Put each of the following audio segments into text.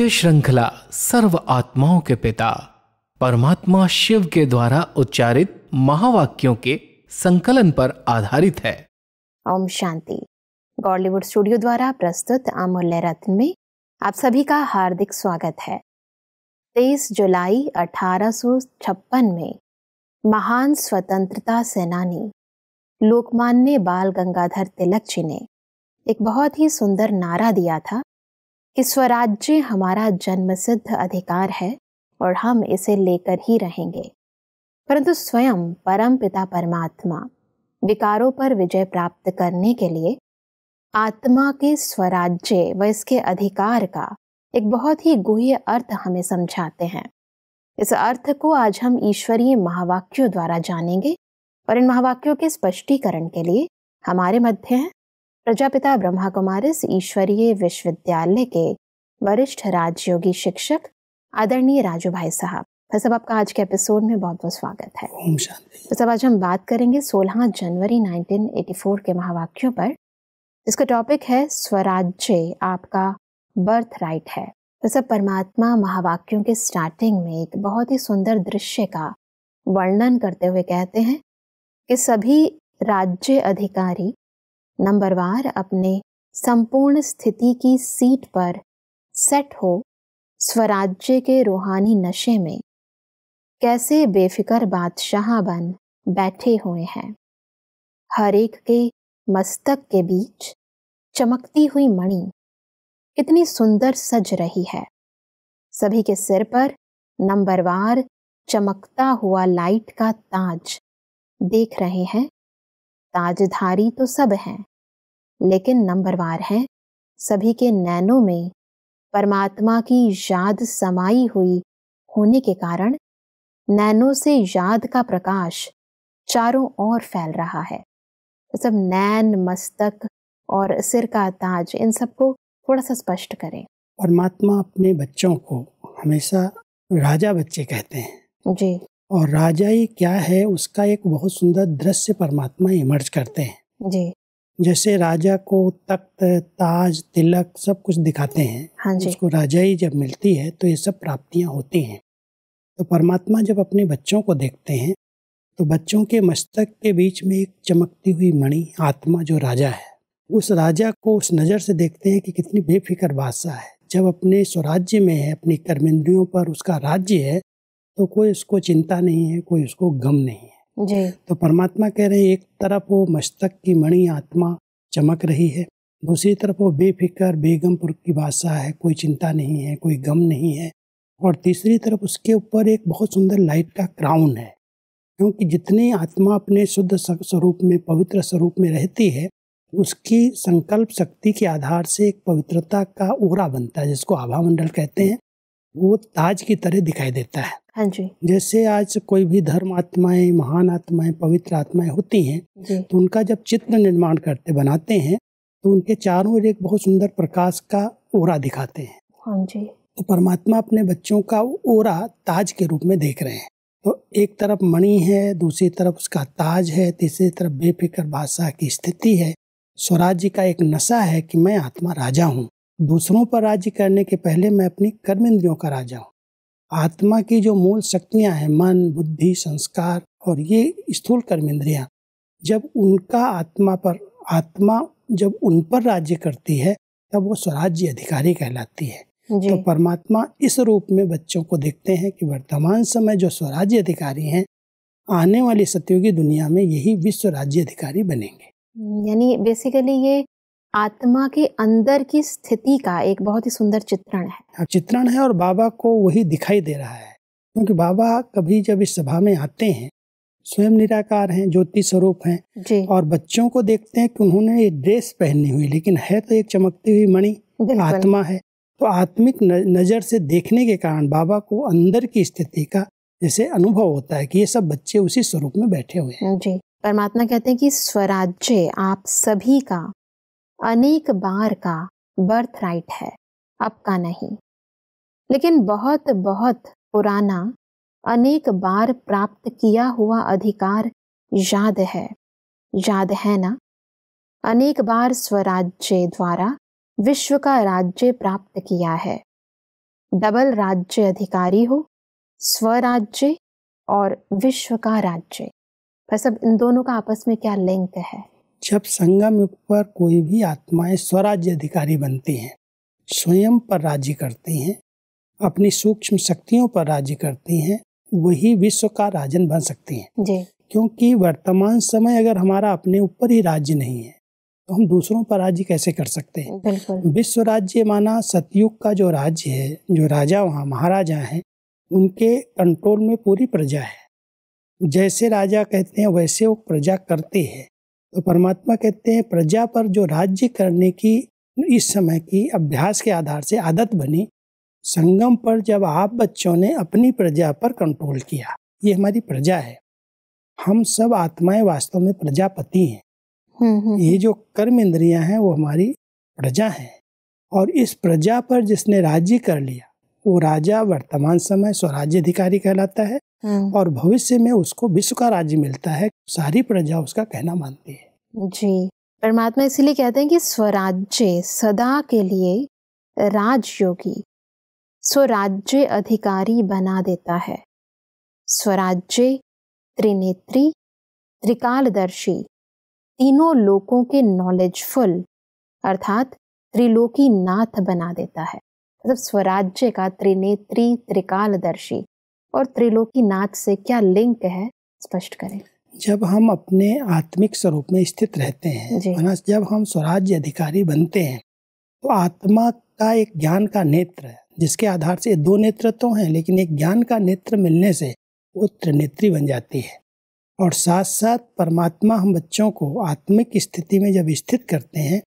यह श्रृंखला सर्व आत्माओं के पिता परमात्मा शिव के द्वारा उच्चारित महावाक्यों के संकलन पर आधारित है। ओम शांति। गॉलीवुड स्टूडियो द्वारा प्रस्तुत अमूल्य रत्न में आप सभी का हार्दिक स्वागत है। 23 जुलाई 1856 में महान स्वतंत्रता सेनानी लोकमान्य बाल गंगाधर तिलक जी ने एक बहुत ही सुंदर नारा दिया था कि स्वराज्य हमारा जन्मसिद्ध अधिकार है और हम इसे लेकर ही रहेंगे। परंतु स्वयं परम पिता परमात्मा विकारों पर विजय प्राप्त करने के लिए आत्मा के स्वराज्य व इसके अधिकार का एक बहुत ही गुह्य अर्थ हमें समझाते हैं। इस अर्थ को आज हम ईश्वरीय महावाक्यों द्वारा जानेंगे और इन महावाक्यों के स्पष्टीकरण के लिए हमारे मध्य हैं प्रजापिता ब्रह्मा कुमारिस ईश्वरीय विश्वविद्यालय के वरिष्ठ राजयोगी शिक्षक आदरणीय राजू भाई साहब। फिर सब आपका आज के एपिसोड में बहुत बहुत स्वागत है। ओम शांति। तो सब आज हम बात करेंगे 16 जनवरी 1984 के महावाक्यों पर। इसका टॉपिक है स्वराज्य आपका बर्थ राइट है। तो सब परमात्मा महावाक्यों के स्टार्टिंग में एक बहुत ही सुंदर दृश्य का वर्णन करते हुए कहते हैं कि सभी राज्य अधिकारी नंबरवार अपने संपूर्ण स्थिति की सीट पर सेट हो स्वराज्य के रूहानी नशे में कैसे बेफिक्र बादशाह बन बैठे हुए हैं। हर एक के मस्तक के बीच चमकती हुई मणि कितनी सुंदर सज रही है। सभी के सिर पर नंबरवार चमकता हुआ लाइट का ताज देख रहे हैं। ताजधारी तो सब हैं, लेकिन नंबरवार हैं सभी के नैनों में परमात्मा की याद समाई हुई होने के कारण नैनों से याद का प्रकाश चारों ओर फैल रहा है। तो सब नैन, मस्तक और सिर का ताज, इन सबको थोड़ा सा स्पष्ट करें। परमात्मा अपने बच्चों को हमेशा राजा बच्चे कहते हैं जी। और राजाई क्या है उसका एक बहुत सुंदर दृश्य परमात्मा इमर्ज करते हैं जी। जैसे राजा को तख्त, ताज, तिलक सब कुछ दिखाते हैं। हाँ जी। उसको राजाई जब मिलती है तो ये सब प्राप्तियां होती हैं। तो परमात्मा जब अपने बच्चों को देखते हैं तो बच्चों के मस्तक के बीच में एक चमकती हुई मणि आत्मा जो राजा है, उस राजा को उस नज़र से देखते हैं कि कितनी बेफिक्र बादशाह है। जब अपने स्वराज्य में है, अपनी कर्मेंद्रियों पर उसका राज्य है, तो कोई उसको चिंता नहीं है, कोई उसको गम नहीं है जी। तो परमात्मा कह रहे हैं एक तरफ वो मस्तक की मणि आत्मा चमक रही है, दूसरी तरफ वो बेफिक्र बेगमपुर की बादशाह है, कोई चिंता नहीं है, कोई गम नहीं है, और तीसरी तरफ उसके ऊपर एक बहुत सुंदर लाइट का क्राउन है। क्योंकि जितनी आत्मा अपने शुद्ध स्वरूप में, पवित्र स्वरूप में रहती है, उसकी संकल्प शक्ति के आधार से एक पवित्रता का ओरा बनता है, जिसको आभा मंडल कहते हैं। वो ताज की तरह दिखाई देता है। हाँ जी। जैसे आज कोई भी धर्म आत्माएं, महान आत्माएं, पवित्र आत्माएं होती हैं जी। तो उनका जब चित्र निर्माण करते बनाते हैं तो उनके चारों ओर एक बहुत सुंदर प्रकाश का ओरा दिखाते हैं। हाँ जी। तो परमात्मा अपने बच्चों का ओरा ताज के रूप में देख रहे हैं। तो एक तरफ मणि है, दूसरी तरफ उसका ताज है, तीसरी तरफ बेफिक्र बादशाह की स्थिति है। स्वराज्य का एक नशा है कि मैं आत्मा राजा हूँ, दूसरों पर राज्य करने के पहले मैं अपनी कर्मेंद्रियों का राजा हूँ। आत्मा की जो मूल शक्तियां हैं, मन, बुद्धि, संस्कार और ये स्थूल कर्मेंद्रियां, जब उनका आत्मा जब उन पर राज्य करती है तब वो स्वराज्य अधिकारी कहलाती है। जी। तो परमात्मा इस रूप में बच्चों को देखते हैं कि वर्तमान समय जो स्वराज्य अधिकारी हैं, आने वाली सतयुगी दुनिया में यही विश्व राज्य अधिकारी बनेंगे। यानी बेसिकली ये आत्मा के अंदर की स्थिति का एक बहुत ही सुंदर चित्रण है। और बाबा को वही दिखाई दे रहा है। क्योंकि बाबा कभी जब इस सभा में आते हैं, स्वयं निराकार हैं, ज्योति स्वरूप हैं जी। और बच्चों को देखते हैं कि उन्होंने ये ड्रेस पहनी हुई, लेकिन है तो एक चमकती हुई मणि, आत्मा है। तो आत्मिक नजर से देखने के कारण बाबा को अंदर की स्थिति का जैसे अनुभव होता है कि ये सब बच्चे उसी स्वरूप में बैठे हुए हैं। जी। परमात्मा कहते हैं कि स्वराज्य आप सभी का अनेक बार का बर्थ राइट है, आपका नहीं, लेकिन बहुत बहुत पुराना अनेक बार प्राप्त किया हुआ अधिकार याद है ना। अनेक बार स्वराज्य द्वारा विश्व का राज्य प्राप्त किया है। डबल राज्य अधिकारी हो, स्वराज्य और विश्व का राज्य। पर सब इन दोनों का आपस में क्या लिंक है? जब संगम युग पर कोई भी आत्माएं स्वराज्य अधिकारी बनती हैं, स्वयं पर राज्य करती हैं, अपनी सूक्ष्म शक्तियों पर राज्य करती हैं, वही विश्व का राजन बन सकती हैं जी। क्योंकि वर्तमान समय अगर हमारा अपने ऊपर ही राज्य नहीं है तो हम दूसरों पर राज्य कैसे कर सकते हैं? बिल्कुल। विश्व राज्य माना सतयुग का जो राज्य है, जो राजा वहाँ महाराजा हैं, उनके कंट्रोल में पूरी प्रजा है। जैसे राजा कहते हैं वैसे वो प्रजा करते हैं। तो परमात्मा कहते हैं प्रजा पर जो राज्य करने की इस समय की अभ्यास के आधार से आदत बनी, संगम पर जब आप बच्चों ने अपनी प्रजा पर कंट्रोल किया, ये हमारी प्रजा है। हम सब आत्माएं वास्तव में प्रजापति हैं। ये जो कर्म इंद्रियां हैं वो हमारी प्रजा हैं और इस प्रजा पर जिसने राज्य कर लिया वो राजा वर्तमान समय स्वराज्य अधिकारी कहलाता है और भविष्य में उसको विश्व का राज्य मिलता है। सारी प्रजा उसका कहना मानती है। जी, परमात्मा इसीलिए कहते हैं कि स्वराज्य सदा के लिए राजयोगी स्वराज्य अधिकारी बना देता है। स्वराज्य त्रिनेत्री, त्रिकालदर्शी, तीनों लोकों के नॉलेजफुल अर्थात त्रिलोकी नाथ बना देता है। मतलब स्वराज्य का त्रिनेत्री, त्रिकालदर्शी और त्रिलोकी नाथ से क्या लिंक है, स्पष्ट करें। जब हम अपने आत्मिक स्वरूप में स्थित रहते हैं, जब हम स्वराज्य अधिकारी बनते हैं तो आत्मा का एक ज्ञान का नेत्र है, जिसके आधार से दो नेत्र तो हैं लेकिन एक ज्ञान का नेत्र मिलने से वो त्रिनेत्री बन जाती है। और साथ साथ परमात्मा हम बच्चों को आत्मिक स्थिति में जब स्थित करते हैं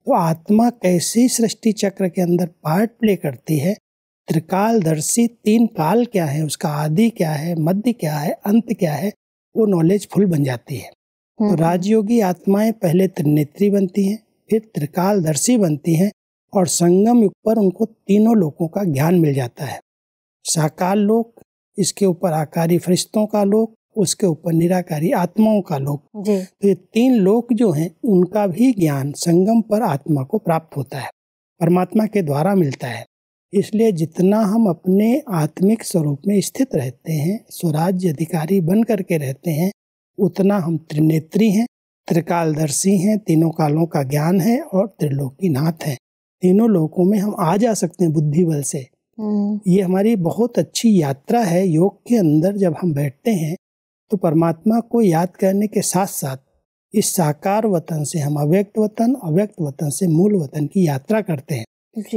तो आत्मा कैसे सृष्टि चक्र के अंदर पार्ट प्ले करती है, त्रिकालदर्शी, तीन काल क्या है, उसका आदि क्या है, मध्य क्या है, अंत क्या है, वो नॉलेज फुल बन जाती है। तो राजयोगी आत्माएं पहले त्रिनेत्री बनती हैं, फिर त्रिकालदर्शी बनती हैं और संगम युग पर उनको तीनों लोकों का ज्ञान मिल जाता है। साकार लोक, इसके ऊपर आकारी फरिश्तों का लोक, उसके ऊपर निराकारी आत्माओं का लोक। तो ये तीन लोक जो हैं उनका भी ज्ञान संगम पर आत्मा को प्राप्त होता है, परमात्मा के द्वारा मिलता है। इसलिए जितना हम अपने आत्मिक स्वरूप में स्थित रहते हैं, स्वराज्य अधिकारी बन करके रहते हैं, उतना हम त्रिनेत्री हैं, त्रिकालदर्शी हैं, तीनों कालों का ज्ञान है और त्रिलोकी नाथ हैं। तीनों लोकों में हम आ जा सकते हैं बुद्धि बल से। ये हमारी बहुत अच्छी यात्रा है। योग के अंदर जब हम बैठते हैं तो परमात्मा को याद करने के साथ साथ इस साकार वतन से हम अव्यक्त वतन, अव्यक्त वतन से मूल वतन की यात्रा करते हैं।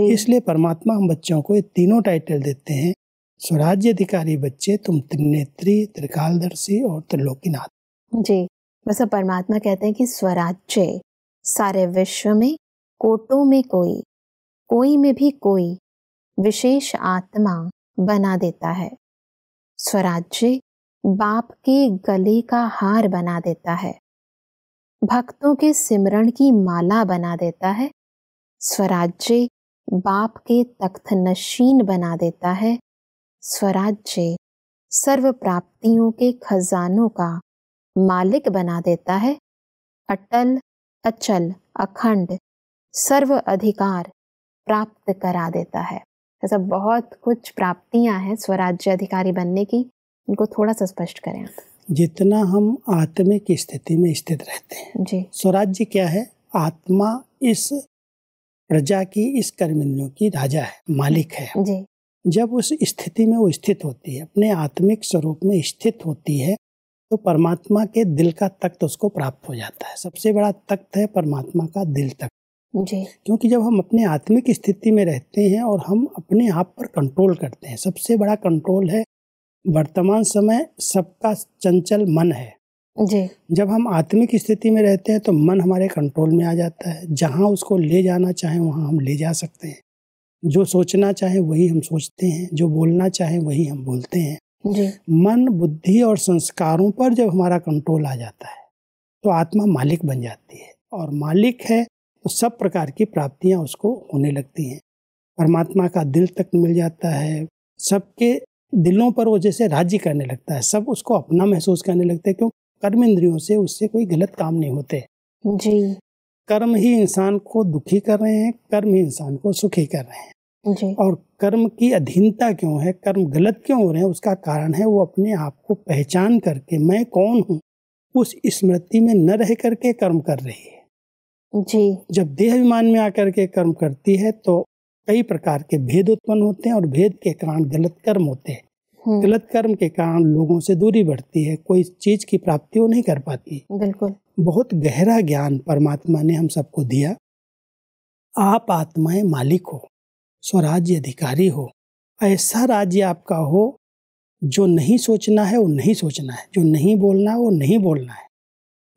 इसलिए परमात्मा हम बच्चों को ये तीनों टाइटल देते हैं। स्वराज्य अधिकारी बच्चे तुम त्रिनेत्री, त्रिकालदर्शी और त्रिलोकीनाथ। जी, बस अब परमात्मा कहते हैं कि स्वराज्य सारे विश्व में कोटों में कोई, कोई में भी कोई विशेष आत्मा बना देता है। स्वराज्य बाप के गले का हार बना देता है, भक्तों के सिमरण की माला बना देता है। स्वराज्य बाप के तख्त नशीन बना देता है। स्वराज्य सर्व प्राप्तियों के खजानों का मालिक बना देता है। अटल, अचल, अखंड सर्व अधिकार प्राप्त करा देता है। ऐसा बहुत कुछ प्राप्तियां हैं स्वराज्य अधिकारी बनने की, इनको थोड़ा सा स्पष्ट करें आप। जितना हम आत्मिक स्थिति में स्थित रहते हैं जी। स्वराज्य क्या है? आत्मा इस प्रजा की, इस कर्मेंद्रियों की राजा है, मालिक है जी। जब उस स्थिति में वो स्थित होती है, अपने आत्मिक स्वरूप में स्थित होती है, तो परमात्मा के दिल का तख्त उसको प्राप्त हो जाता है। सबसे बड़ा तख्त है परमात्मा का दिल तख्त। जी। क्योंकि जब हम अपने आत्मिक स्थिति में रहते हैं और हम अपने आप पर कंट्रोल करते हैं, सबसे बड़ा कंट्रोल है वर्तमान समय सबका चंचल मन है। जी। जब हम आत्मिक स्थिति में रहते हैं तो मन हमारे कंट्रोल में आ जाता है। जहाँ उसको ले जाना चाहें वहाँ हम ले जा सकते हैं। जो सोचना चाहे वही हम सोचते हैं, जो बोलना चाहे वही हम बोलते हैं। जी। मन, बुद्धि और संस्कारों पर जब हमारा कंट्रोल आ जाता है तो आत्मा मालिक बन जाती है, और मालिक है तो सब प्रकार की प्राप्तियां उसको होने लगती हैं। परमात्मा का दिल तक मिल जाता है, सबके दिलों पर वो जैसे राज्य करने लगता है, सब उसको अपना महसूस करने लगते हैं। क्यों? कर्म इंद्रियों से उससे कोई गलत काम नहीं होते। जी। कर्म ही इंसान को दुखी कर रहे हैं, कर्म ही इंसान को सुखी कर रहे हैं। जी। और कर्म की अधीनता क्यों है, कर्म गलत क्यों हो रहे हैं, उसका कारण है वो अपने आप को पहचान करके मैं कौन हूँ उस स्मृति में न रह करके कर्म कर रही है। जी। जब देह अभिमान में आकर के कर्म करती है तो कई प्रकार के भेद उत्पन्न होते हैं और भेद के कारण गलत कर्म होते हैं। गलत कर्म के कारण लोगों से दूरी बढ़ती है, कोई चीज की प्राप्ति वो नहीं कर पाती। बिल्कुल। बहुत गहरा ज्ञान परमात्मा ने हम सबको दिया। आप आत्माएं मालिक हो, स्वराज्य अधिकारी हो। ऐसा राज्य आपका हो जो नहीं सोचना है वो नहीं सोचना है, जो नहीं बोलना है वो नहीं बोलना है।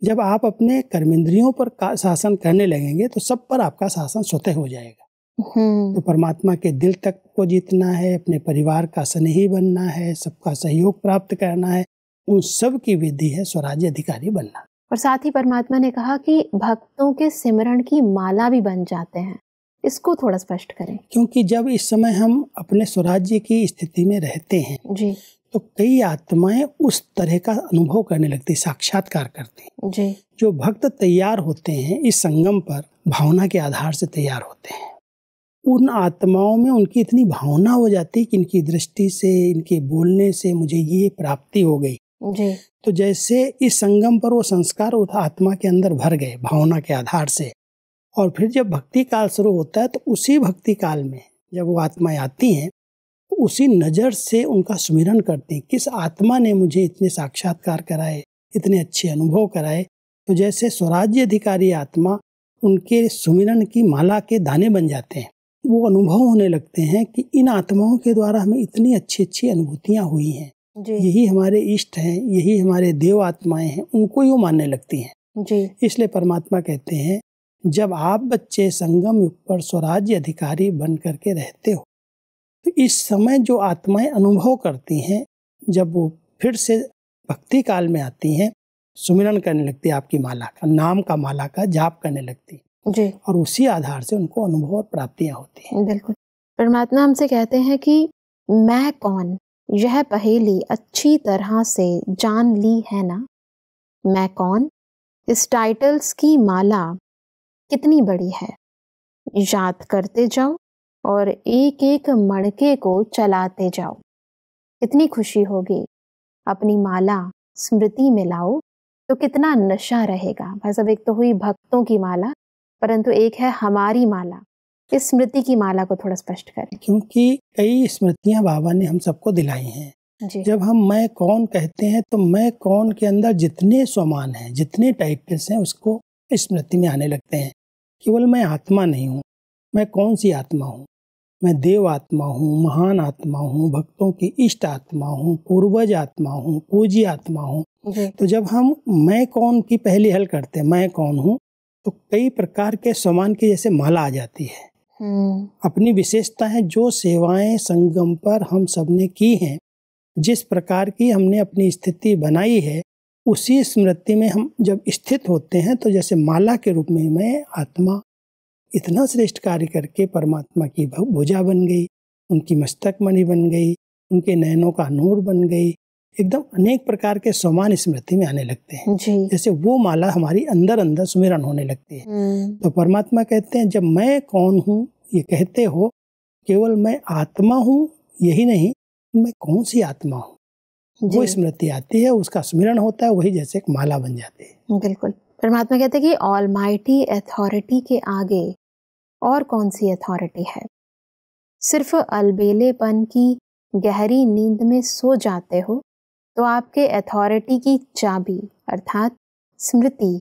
जब आप अपने कर्मेंद्रियों पर शासन करने लगेंगे तो सब पर आपका शासन स्वतः हो जाएगा। तो परमात्मा के दिल तक को जीतना है, अपने परिवार का स्नेही बनना है, सबका सहयोग प्राप्त करना है, उन सब की विधि है स्वराज्य अधिकारी बनना। और साथ ही परमात्मा ने कहा कि भक्तों के सिमरण की माला भी बन जाते हैं, इसको थोड़ा स्पष्ट करें। क्योंकि जब इस समय हम अपने स्वराज्य की स्थिति में रहते हैं जी। तो कई आत्माएं उस तरह का अनुभव करने लगती, साक्षात्कार करती जी। जो भक्त तैयार होते हैं इस संगम पर भावना के आधार से तैयार होते हैं। उन आत्माओं में उनकी इतनी भावना हो जाती है कि इनकी दृष्टि से, इनके बोलने से मुझे ये प्राप्ति हो गई। जी। तो जैसे इस संगम पर वो संस्कार उस आत्मा के अंदर भर गए भावना के आधार से, और फिर जब भक्ति काल शुरू होता है तो उसी भक्ति काल में जब वो आत्माएं आती हैं तो उसी नज़र से उनका सुमिरन करती हैं, किस आत्मा ने मुझे इतने साक्षात्कार कराए, इतने अच्छे अनुभव कराए। तो जैसे स्वराज्य अधिकारी आत्मा उनके सुमिरन की माला के दाने बन जाते हैं। वो अनुभव होने लगते हैं कि इन आत्माओं के द्वारा हमें इतनी अच्छी अच्छी अनुभूतियाँ हुई हैं, यही हमारे इष्ट हैं, यही हमारे देव आत्माएं हैं, उनको ही वो मानने लगती हैं। जी। इसलिए परमात्मा कहते हैं जब आप बच्चे संगम युग पर स्वराज्य अधिकारी बन करके रहते हो तो इस समय जो आत्माएं अनुभव करती हैं, जब वो फिर से भक्ति काल में आती हैं, सुमिरन करने लगती है, आपकी माला का, नाम का माला का जाप करने लगती जी। और उसी आधार से उनको अनुभव और प्राप्तियां होती हैं। बिल्कुल। परमात्मा हमसे कहते हैं कि मैं कौन, यह पहेली अच्छी तरह से जान ली है ना। मैं कौन, इस टाइटल्स की माला कितनी बड़ी है, याद करते जाओ और एक एक मणके को चलाते जाओ। कितनी खुशी होगी, अपनी माला स्मृति में लाओ तो कितना नशा रहेगा। भाई साहब, एक तो हुई भक्तों की माला, परंतु एक है हमारी माला। इस स्मृति की माला को थोड़ा स्पष्ट करें। क्योंकि कई स्मृतियां बाबा ने हम सबको दिलाई हैं। जब हम मैं कौन कहते हैं तो मैं कौन के अंदर जितने स्वमान हैं, जितने टाइटल्स हैं, उसको स्मृति में आने लगते हैं। केवल मैं आत्मा नहीं हूँ, मैं कौन सी आत्मा हूँ, मैं देव आत्मा हूँ, महान आत्मा हूँ, भक्तों की इष्ट आत्मा हूँ, पूर्वज आत्मा हूँ, पूजी आत्मा हूँ। तो जब हम मैं कौन की पहली हल करते हैं, मैं कौन हूँ, तो कई प्रकार के स्वमान की जैसे माला आ जाती है। अपनी विशेषता है, जो सेवाएं संगम पर हम सबने की हैं, जिस प्रकार की हमने अपनी स्थिति बनाई है, उसी स्मृति में हम जब स्थित होते हैं तो जैसे माला के रूप में मैं आत्मा इतना श्रेष्ठ कार्य करके परमात्मा की भुजा बन गई, उनकी मस्तक मणि बन गई, उनके नयनों का नूर बन गई। एकदम अनेक प्रकार के समान स्मृति में आने लगते हैं। जैसे वो माला हमारी अंदर अंदर सुमिरन होने लगती है। तो परमात्मा कहते हैं जब मैं कौन हूँ ये कहते हो, केवल मैं आत्मा हूँ यही नहीं, मैं कौन सी आत्मा हूँ वो स्मृति आती है, उसका स्मरण होता है, वही जैसे एक माला बन जाती है। बिल्कुल। परमात्मा कहते हैं कि ऑलमाइटी अथॉरिटी के आगे और कौन सी अथॉरिटी है। सिर्फ अलबेलेपन की गहरी नींद में सो जाते हो तो आपके अथॉरिटी की चाबी अर्थात स्मृति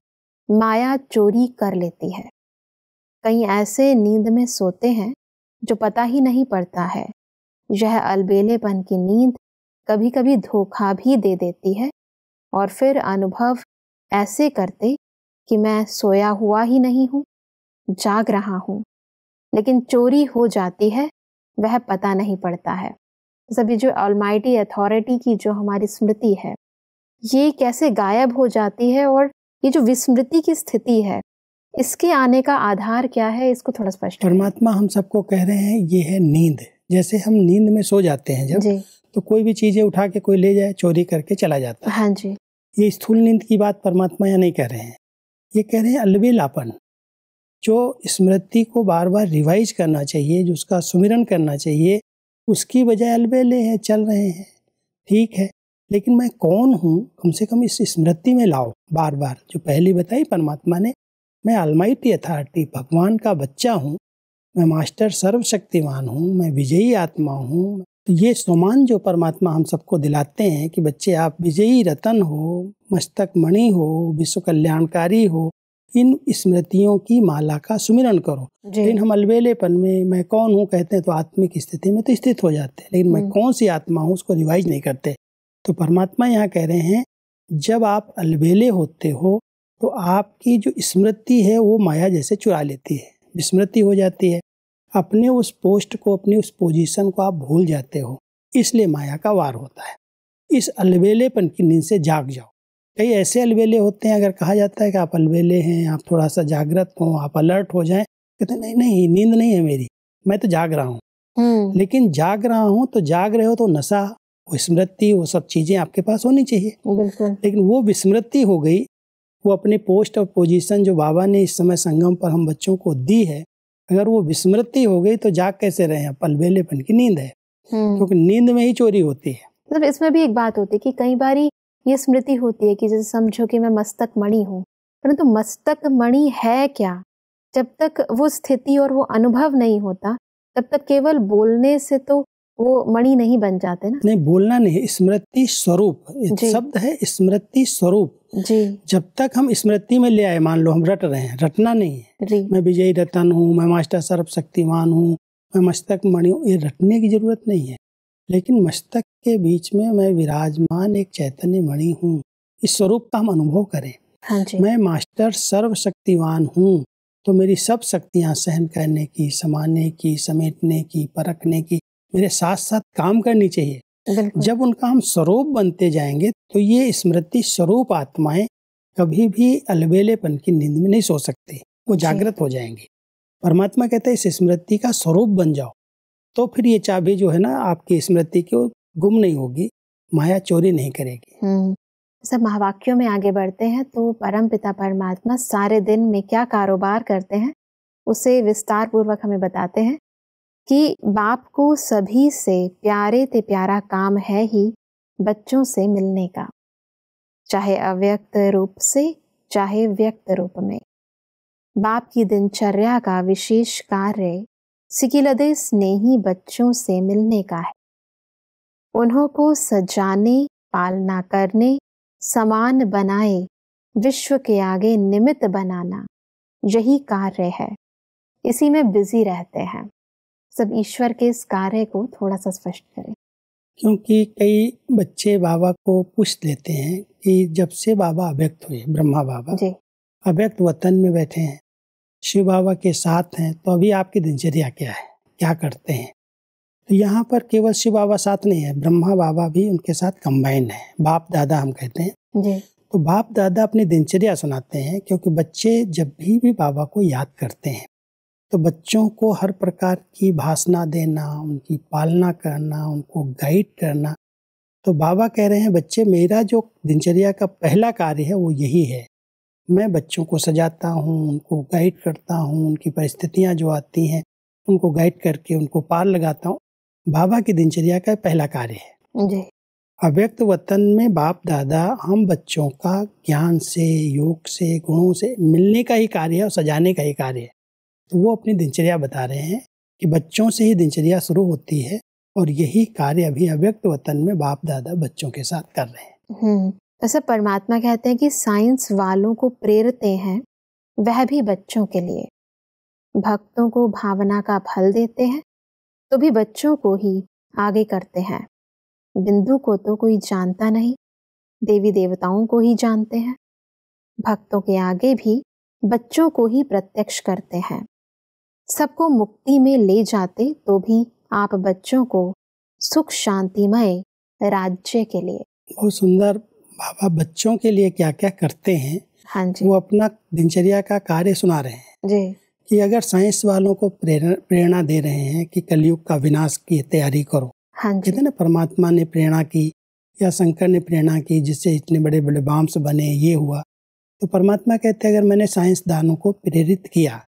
माया चोरी कर लेती है। कई ऐसे नींद में सोते हैं जो पता ही नहीं पड़ता है। यह अलबेलेपन की नींद कभी कभी धोखा भी दे देती है और फिर अनुभव ऐसे करते कि मैं सोया हुआ ही नहीं हूँ, जाग रहा हूँ, लेकिन चोरी हो जाती है, वह पता नहीं पड़ता है। सभी जो ऑलमाइटी अथॉरिटी की जो हमारी स्मृति है, ये कैसे गायब हो जाती है और ये जो विस्मृति की स्थिति है, इसके आने का आधार क्या है, इसको थोड़ा स्पष्ट। परमात्मा हम सबको कह रहे हैं ये है नींद। जैसे हम नींद में सो जाते हैं जब, तो कोई भी चीजें उठा के कोई ले जाए, चोरी करके चला जाता है। हाँ जी। ये स्थूल नींद की बात परमात्मा यहाँ नहीं कह रहे हैं, ये कह रहे हैं अलबेलापन। जो स्मृति को बार बार रिवाइज करना चाहिए, जो उसका सुमिरन करना चाहिए, उसकी बजाय अलबेले हैं, चल रहे हैं। ठीक है, लेकिन मैं कौन हूँ कम से कम इस स्मृति में लाओ बार बार। जो पहली बताई परमात्मा ने, मैं ऑलमाइटी अथॉरिटी, भगवान का बच्चा हूँ, मैं मास्टर सर्वशक्तिमान हूँ, मैं विजयी आत्मा हूँ। तो ये सम्मान जो परमात्मा हम सबको दिलाते हैं कि बच्चे आप विजयी रतन हो, मस्तक मणि हो, विश्व कल्याणकारी हो, इन स्मृतियों की माला का सुमिरन करो। लेकिन हम अलबेलेपन में मैं कौन हूँ कहते हैं तो आत्मिक स्थिति में तो स्थित हो जाते हैं, लेकिन मैं कौन सी आत्मा हूँ उसको रिवाइज नहीं करते। तो परमात्मा यहाँ कह रहे हैं जब आप अलबेले होते हो तो आपकी जो स्मृति है वो माया जैसे चुरा लेती है, विस्मृति हो जाती है, अपने उस पोस्ट को, अपनी उस पोजीशन को आप भूल जाते हो, इसलिए माया का वार होता है। इस अलबेलेपन की नींद से जाग जाओ। कई ऐसे अलबेले होते हैं, अगर कहा जाता है कि आप अलबेले हैं, आप थोड़ा सा जागृत हो, आप अलर्ट हो जाएं, कहते हैं नहीं नहीं नींद नहीं है मेरी, मैं तो जाग रहा हूँ। लेकिन जाग रहा हूँ तो जाग रहे हो तो नशा, वो स्मृति, वो सब चीजें आपके पास होनी चाहिए। लेकिन वो विस्मृति हो गई, वो अपनी पोस्ट और पोजीशन जो बाबा ने इस समय संगम पर हम बच्चों को दी है, अगर वो विस्मृति हो गई तो जाग कैसे रहे हैं? अलबेलेपन की नींद है, क्योंकि नींद में ही चोरी होती है। मतलब इसमें भी एक बात होती है कि कई बारी ये स्मृति होती है कि जैसे समझो कि मैं मस्तक मणि हूँ, परंतु मस्तक मणि है क्या? जब तक वो स्थिति और वो अनुभव नहीं होता तब तक केवल बोलने से तो वो मणि नहीं बन जाते ना। नहीं, बोलना नहीं, स्मृति स्वरूप शब्द है, स्मृति स्वरूप जी। जब तक हम स्मृति में ले आए, मान लो हम रट रहे हैं, रटना नहीं है, मैं विजयी रतन हूँ, मैं मास्टर सर्वशक्तिमान हूँ, मैं मस्तक मणि हूँ, ये रटने की जरूरत नहीं है। लेकिन मस्तक के बीच में मैं विराजमान एक चैतन्य मणि हूँ, इस स्वरूप का हम अनुभव करें। हाँ जी। मैं मास्टर सर्वशक्तिवान हूँ, तो मेरी सब शक्तियाँ सहन करने की, समाने की, समेटने की, परखने की मेरे साथ साथ काम करनी चाहिए। जब उनका हम स्वरूप बनते जाएंगे तो ये स्मृति स्वरूप आत्माएं कभी भी अलबेलेपन की नींद में नहीं सो सकती, वो जागृत हो जाएंगी। परमात्मा कहते हैं इस स्मृति का स्वरूप बन जाओ, तो फिर ये चाबी जो है ना आपकी स्मृति की गुम नहीं होगी, माया चोरी नहीं करेगी। सब महावाक्यों में आगे बढ़ते हैं तो परम पिता परमात्मा सारे दिन में क्या कारोबार करते हैं उसे विस्तार पूर्वक हमें बताते हैं कि बाप को सभी से प्यारे ते प्यारा काम है ही बच्चों से मिलने का, चाहे अव्यक्त रूप से चाहे व्यक्त रूप में। बाप की दिनचर्या का विशेष कार्य सिकिलदे स्नेही बच्चों से मिलने का है। उन्हों को सजाने, पालना करने, समान बनाए, विश्व के आगे निमित्त बनाना, यही कार्य है। इसी में बिजी रहते हैं। सब ईश्वर के इस कार्य को थोड़ा सा स्पष्ट करें। क्योंकि कई बच्चे बाबा को पूछ लेते हैं कि जब से बाबा अव्यक्त हुए, ब्रह्मा बाबा जी अव्यक्त वतन में बैठे हैं, शिव बाबा के साथ हैं, तो अभी आपकी दिनचर्या क्या है, क्या करते हैं? तो यहाँ पर केवल शिव बाबा साथ नहीं है, ब्रह्मा बाबा भी उनके साथ कंबाइन है, बाप दादा हम कहते हैं जी। तो बाप दादा अपनी दिनचर्या सुनाते हैं, क्योंकि बच्चे जब भी बाबा को याद करते हैं तो बच्चों को हर प्रकार की भाषणा देना, उनकी पालना करना, उनको गाइड करना। तो बाबा कह रहे हैं बच्चे, मेरा जो दिनचर्या का पहला कार्य है वो यही है। मैं बच्चों को सजाता हूँ, उनको गाइड करता हूँ, उनकी परिस्थितियाँ जो आती हैं उनको गाइड करके उनको पार लगाता हूँ। बाबा की दिनचर्या का पहला कार्य है जी। अव्यक्त वतन में बाप दादा हम बच्चों का ज्ञान से, योग से, गुणों से मिलने का ही कार्य है और सजाने का ही कार्य है। तो वो अपनी दिनचर्या बता रहे हैं कि बच्चों से ही दिनचर्या शुरू होती है और यही कार्य अभी अव्यक्त वतन में बाप दादा बच्चों के साथ कर रहे हैं। ऐसा परमात्मा कहते हैं कि साइंस वालों को प्रेरते हैं, वह भी बच्चों के लिए। भक्तों को भावना का फल देते हैं तो भी बच्चों को ही आगे करते हैं। बिंदु को तो कोई जानता नहीं, देवी देवताओं को ही जानते हैं। भक्तों के आगे भी बच्चों को ही प्रत्यक्ष करते हैं। सबको मुक्ति में ले जाते तो भी आप बच्चों को सुख शांतिमय राज्य के लिए। बहुत सुंदर बाबा बच्चों के लिए क्या क्या करते हैं। हाँ जी। वो अपना दिनचर्या का कार्य सुना रहे हैं जी। कि अगर साइंस वालों को प्रेरणा दे रहे हैं कि कलयुग का विनाश की तैयारी करो। हाँ जी। कहते ना परमात्मा ने प्रेरणा की या शंकर ने प्रेरणा की, जिससे इतने बड़े बड़े बॉम्ब्स बने, ये हुआ। तो परमात्मा कहते हैं अगर मैंने साइंसदानों को प्रेरित किया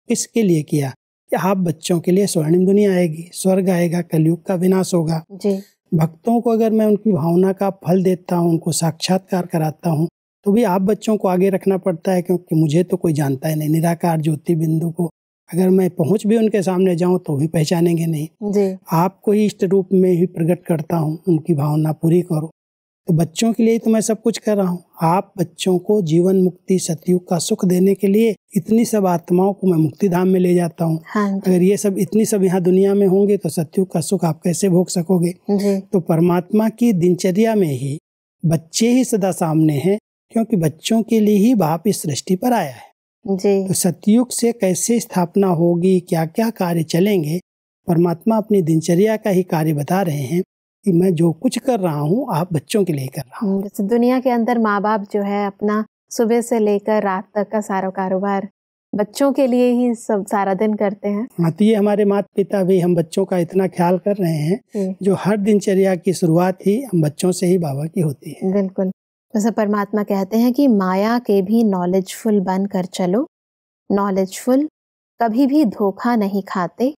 किसके लिए किया कि आप बच्चों के लिए स्वर्णिम दुनिया आएगी, स्वर्ग आएगा, कलयुग का विनाश होगा जी। भक्तों को अगर मैं उनकी भावना का फल देता हूँ, उनको साक्षात्कार कराता हूँ, तो भी आप बच्चों को आगे रखना पड़ता है, क्योंकि मुझे तो कोई जानता ही नहीं। निराकार ज्योति बिंदु को अगर मैं पहुंच भी उनके सामने जाऊं तो भी पहचानेंगे नहीं जी। आपको ही इष्ट रूप में ही प्रकट करता हूं, उनकी भावना पूरी करो। तो बच्चों के लिए तो मैं सब कुछ कर रहा हूँ। आप बच्चों को जीवन मुक्ति सतयुग का सुख देने के लिए इतनी सब आत्माओं को मैं मुक्ति धाम में ले जाता हूँ। हाँ। अगर ये सब इतनी सब यहाँ दुनिया में होंगे तो सतयुग का सुख आप कैसे भोग सकोगे जी। तो परमात्मा की दिनचर्या में ही बच्चे ही सदा सामने हैं, क्योंकि बच्चों के लिए ही बाप इस सृष्टि पर आया है जी। तो सतयुग से कैसे स्थापना होगी, क्या क्या कार्य चलेंगे, परमात्मा अपनी दिनचर्या का ही कार्य बता रहे हैं कि मैं जो कुछ कर रहा हूँ आप बच्चों के लिए कर रहा हूँ। जैसे दुनिया के अंदर माँ बाप जो है अपना सुबह से लेकर रात तक का सारा कारोबार बच्चों के लिए ही सब सारा दिन करते हैं। हाँ, तो ये हमारे माता पिता भी हम बच्चों का इतना ख्याल कर रहे हैं, जो हर दिनचर्या की शुरुआत ही हम बच्चों से ही बाबा की होती है। बिल्कुल। जैसे परमात्मा कहते हैं कि माया के भी नॉलेजफुल बन कर चलो, नॉलेजफुल कभी भी धोखा नहीं खाते,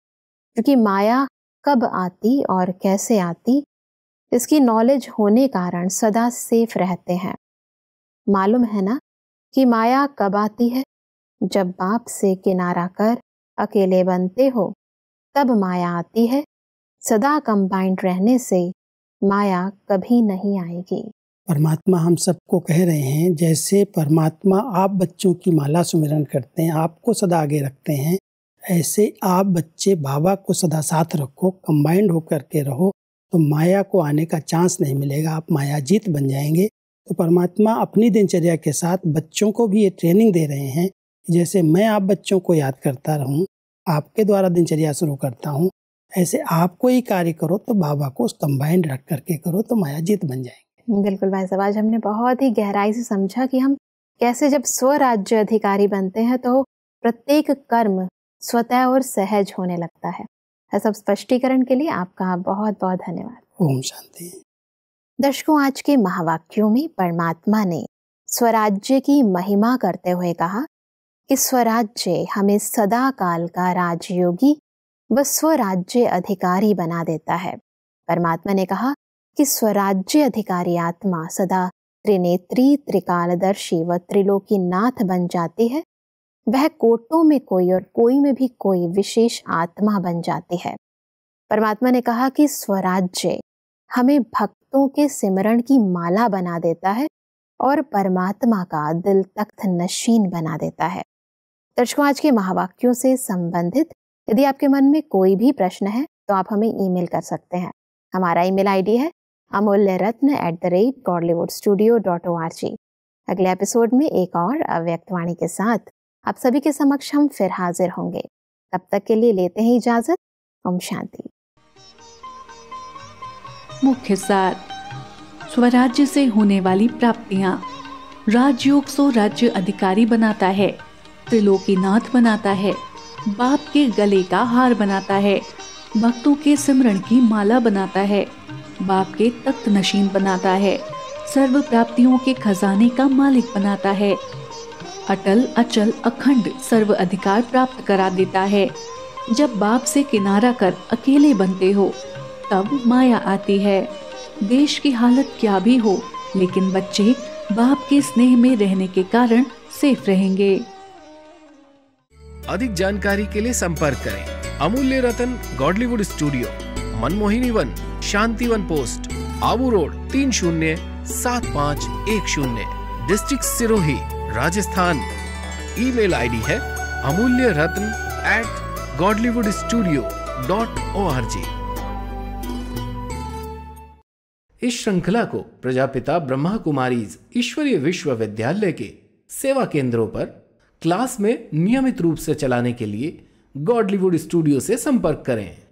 क्योंकि माया कब आती और कैसे आती इसकी नॉलेज होने कारण सदा सेफ रहते हैं। मालूम है ना कि माया कब आती है, जब बाप से किनारा कर अकेले बनते हो तब माया आती है। सदा कंबाइंड रहने से माया कभी नहीं आएगी। परमात्मा हम सबको कह रहे हैं, जैसे परमात्मा आप बच्चों की माला सुमिरन करते हैं, आपको सदा आगे रखते हैं, ऐसे आप बच्चे बाबा को सदा साथ रखो, कंबाइंड होकर के रहो, तो माया को आने का चांस नहीं मिलेगा, आप मायाजीत बन जाएंगे। तो परमात्मा अपनी दिनचर्या के साथ बच्चों को भी ये ट्रेनिंग दे रहे हैं, जैसे मैं आप बच्चों को याद करता रहूं, आपके द्वारा दिनचर्या शुरू करता हूं, ऐसे आपको ही कार्य करो तो बाबा को कंबाइंड रख करके करो तो मायाजीत बन जाएंगे। बिल्कुल भाई साहब, आज हमने बहुत ही गहराई से समझा कि हम कैसे जब स्वराज्य अधिकारी बनते हैं तो प्रत्येक कर्म स्वतः और सहज होने लगता है। सब स्पष्टीकरण के लिए आपका बहुत बहुत धन्यवाद। ओम शांति। दर्शकों, आज के महावाक्यों में परमात्मा ने स्वराज्य की महिमा करते हुए कहा कि स्वराज्य हमें सदा काल का राजयोगी व स्वराज्य अधिकारी बना देता है। परमात्मा ने कहा कि स्वराज्य अधिकारी आत्मा सदा त्रिनेत्री, त्रिकालदर्शी व त्रिलोकीनाथ बन जाती है। वह कोटों में कोई और कोई में भी कोई विशेष आत्मा बन जाती है। परमात्मा ने कहा कि स्वराज्य हमें भक्तों के सिमरण की माला बना देता है और परमात्मा का दिल तख्त नशीन बना देता है। दर्शकों, आज के महावाक्यों से संबंधित यदि आपके मन में कोई भी प्रश्न है तो आप हमें ईमेल कर सकते हैं। हमारा ईमेल आईडी है amulyaratna@godlywoodstudio.org। अगले एपिसोड में एक और अव्यक्त वाणी के साथ आप सभी के समक्ष हम फिर हाजिर होंगे। तब तक के लिए लेते हैं इजाजत। ओम शांति। मुख्य सार: स्वराज्य से होने वाली प्राप्तियां। राजयोग सो राज्य अधिकारी बनाता है, त्रिलोकीनाथ बनाता है, बाप के गले का हार बनाता है, भक्तों के सिमरण की माला बनाता है, बाप के तख्त नशीन बनाता है, सर्व प्राप्तियों के खजाने का मालिक बनाता है, अटल अचल अखंड सर्व अधिकार प्राप्त करा देता है। जब बाप से किनारा कर अकेले बनते हो तब माया आती है। देश की हालत क्या भी हो, लेकिन बच्चे बाप के स्नेह में रहने के कारण सेफ रहेंगे। अधिक जानकारी के लिए संपर्क करें Amulya Ratan Godlywood studio, Manmohini Van, Shantivan post, Abu road 307510, district Sirohi, Rajasthan. Email ID है amulyaratn@godlywoodstudio.org। इस श्रृंखला को प्रजापिता ब्रह्मा कुमारीज ईश्वरीय विश्वविद्यालय के सेवा केंद्रों पर क्लास में नियमित रूप से चलाने के लिए गॉडलीवुड स्टूडियो से संपर्क करें।